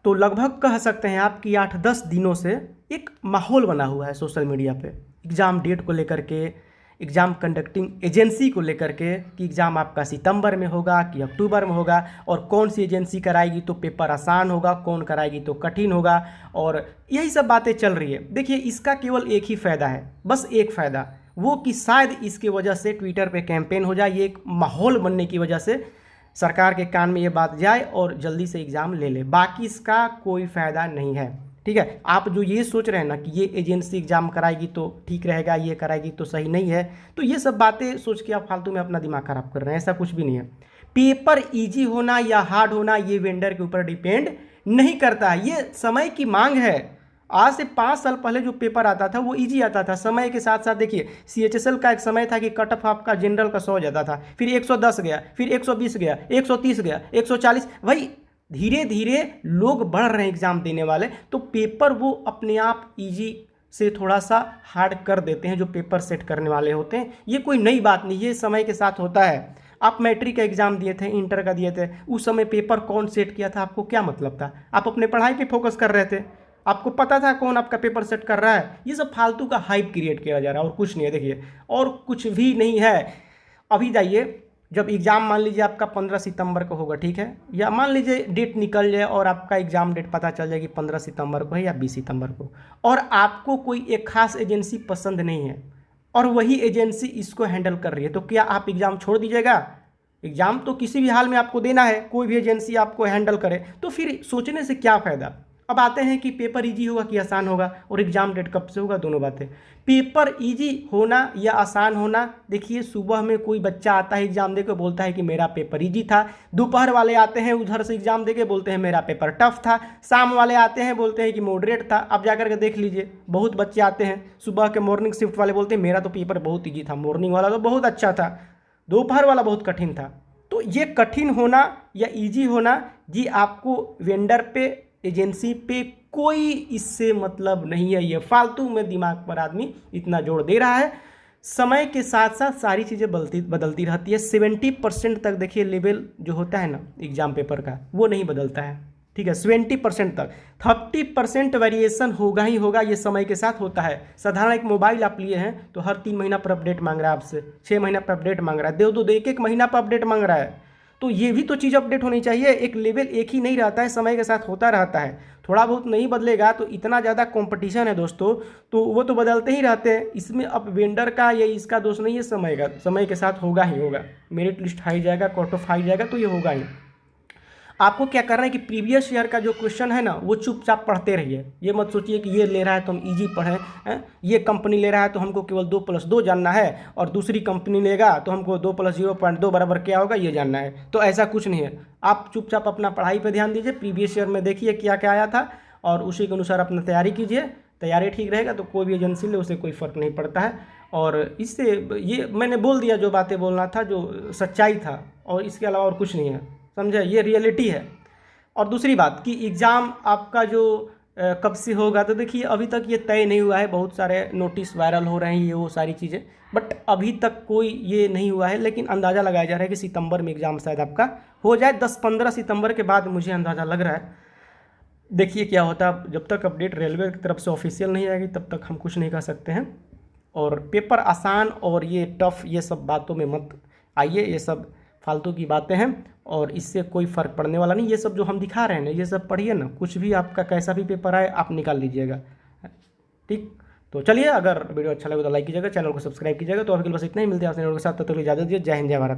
तो लगभग कह सकते हैं आप कि 8-10 दिनों से एक माहौल बना हुआ है सोशल मीडिया पे एग्ज़ाम डेट को लेकर के, एग्ज़ाम कंडक्टिंग एजेंसी को लेकर के कि एग्ज़ाम आपका सितंबर में होगा कि अक्टूबर में होगा, और कौन सी एजेंसी कराएगी तो पेपर आसान होगा, कौन कराएगी तो कठिन होगा, और यही सब बातें चल रही है। देखिए, इसका केवल एक ही फ़ायदा है, बस एक फ़ायदा, वो कि शायद इसके वजह से ट्विटर पे कैंपेन हो जाए, ये एक माहौल बनने की वजह से सरकार के कान में ये बात जाए और जल्दी से एग्ज़ाम ले ले। बाकी इसका कोई फ़ायदा नहीं है। ठीक है, आप जो ये सोच रहे हैं ना कि ये एजेंसी एग्ज़ाम कराएगी तो ठीक रहेगा, ये कराएगी तो सही नहीं है, तो ये सब बातें सोच के आप फालतू में अपना दिमाग ख़राब कर रहे हैं। ऐसा कुछ भी नहीं है। पेपर ईजी होना या हार्ड होना ये वेंडर के ऊपर डिपेंड नहीं करता है, ये समय की मांग है। आज से 5 साल पहले जो पेपर आता था वो इजी आता था। समय के साथ साथ देखिए, CHSL का एक समय था कि कट ऑफ आपका जनरल का 100 जाता था, फिर 110 गया, फिर 120 गया, 130 गया, 140, वही धीरे धीरे लोग बढ़ रहे हैं एग्ज़ाम देने वाले, तो पेपर वो अपने आप इजी से थोड़ा सा हार्ड कर देते हैं जो पेपर सेट करने वाले होते हैं। ये कोई नई बात नहीं, ये समय के साथ होता है। आप मैट्रिक का एग्ज़ाम दिए थे, इंटर का दिए थे, उस समय पेपर कौन सेट किया था आपको क्या मतलब था? आप अपने पढ़ाई पे फोकस कर रहे थे, आपको पता था कौन आपका पेपर सेट कर रहा है। ये सब फालतू का हाइप क्रिएट किया जा रहा है और कुछ नहीं है। देखिए, और कुछ भी नहीं है। अभी जाइए, जब एग्ज़ाम मान लीजिए आपका 15 सितंबर को होगा, ठीक है, या मान लीजिए डेट निकल जाए और आपका एग्ज़ाम डेट पता चल जाए कि 15 सितंबर को है या 20 सितंबर को, और आपको कोई एक खास एजेंसी पसंद नहीं है और वही एजेंसी इसको हैंडल कर रही है, तो क्या आप एग्ज़ाम छोड़ दीजिएगा? एग्ज़ाम तो किसी भी हाल में आपको देना है, कोई भी एजेंसी आपको हैंडल करे, तो फिर सोचने से क्या फ़ायदा। अब आते हैं कि पेपर इजी होगा कि आसान होगा और एग्ज़ाम डेट कब से होगा, दोनों बातें। पेपर इजी होना या आसान होना, देखिए, सुबह में कोई बच्चा आता है एग्ज़ाम दे के बोलता है कि मेरा पेपर इजी था, दोपहर वाले आते हैं उधर से एग्ज़ाम दे के बोलते हैं मेरा पेपर टफ था, शाम वाले आते हैं बोलते हैं कि मॉडरेट था। अब जाकर के देख लीजिए, बहुत बच्चे आते हैं सुबह के मॉर्निंग शिफ्ट वाले बोलते हैं मेरा तो पेपर बहुत ईजी था, मॉर्निंग वाला तो बहुत अच्छा था, दोपहर वाला बहुत कठिन था। तो ये कठिन होना या ईजी होना, ये आपको वेंडर पे, एजेंसी पे कोई इससे मतलब नहीं है। ये फालतू में दिमाग पर आदमी इतना जोर दे रहा है। समय के साथ साथ सारी चीज़ें बदलती रहती है। 70% तक देखिए लेवल जो होता है ना एग्ज़ाम पेपर का, वो नहीं बदलता है। ठीक है, 70% तक, 30% वेरिएशन होगा ही होगा, ये समय के साथ होता है। साधारण एक मोबाइल आप लिए हैं तो हर 3 महीना पर अपडेट मांग रहा है आपसे, 6 महीना पर अपडेट मांग रहा है, दो एक महीना पर अपडेट मांग रहा है। तो ये भी तो चीज़ अपडेट होनी चाहिए। एक लेवल एक ही नहीं रहता है, समय के साथ होता रहता है। थोड़ा बहुत नहीं बदलेगा तो इतना ज़्यादा कंपटीशन है दोस्तों, तो वो तो बदलते ही रहते हैं। इसमें अब वेंडर का या इसका दोष नहीं है, समय का। समय के साथ होगा ही होगा, मेरिट लिस्ट हाई जाएगा, कट ऑफ हाई जाएगा, तो ये होगा ही। आपको क्या करना है कि प्रीवियस ईयर का जो क्वेश्चन है ना वो चुपचाप पढ़ते रहिए। ये मत सोचिए कि ये ले रहा है तो हम इजी पढ़ें, ये कंपनी ले रहा है तो हमको केवल 2+2 जानना है और दूसरी कंपनी लेगा तो हमको 2 + 0.2 बराबर क्या होगा ये जानना है। तो ऐसा कुछ नहीं है। आप चुपचाप अपना पढ़ाई पर ध्यान दीजिए, प्रीवियस ईयर में देखिए क्या क्या आया था और उसी के अनुसार अपना तैयारी कीजिए। तैयारी ठीक रहेगा तो कोई भी एजेंसी ले, उसे कोई फ़र्क नहीं पड़ता है। और इससे ये मैंने बोल दिया जो बातें बोलना था, जो सच्चाई था, और इसके अलावा और कुछ नहीं है, समझे? ये रियलिटी है। और दूसरी बात कि एग्ज़ाम आपका जो कब से होगा, तो देखिए अभी तक ये तय नहीं हुआ है। बहुत सारे नोटिस वायरल हो रहे हैं, ये वो सारी चीज़ें, बट अभी तक कोई ये नहीं हुआ है। लेकिन अंदाज़ा लगाया जा रहा है कि सितंबर में एग्ज़ाम शायद आपका हो जाए। 10-15 सितंबर के बाद मुझे अंदाज़ा लग रहा है। देखिए क्या होता है। जब तक अपडेट रेलवे की तरफ से ऑफिशियल नहीं आएगी तब तक हम कुछ नहीं कर सकते हैं। और पेपर आसान और ये टफ़, ये सब बातों में मत आइए, ये सब फालतू की बातें हैं और इससे कोई फ़र्क पड़ने वाला नहीं। ये सब जो हम दिखा रहे हैं ना, ये सब पढ़िए ना, कुछ भी आपका कैसा भी पेपर आए आप निकाल लीजिएगा। ठीक, तो चलिए, अगर वीडियो अच्छा लगे तो लाइक कीजिएगा, चैनल को सब्सक्राइब कीजिएगा। तो अभी बस इतना ही, मिलते हैं आपसे के साथ, तब तक इजाज़त दीजिए। जय हिंद, जय भारत।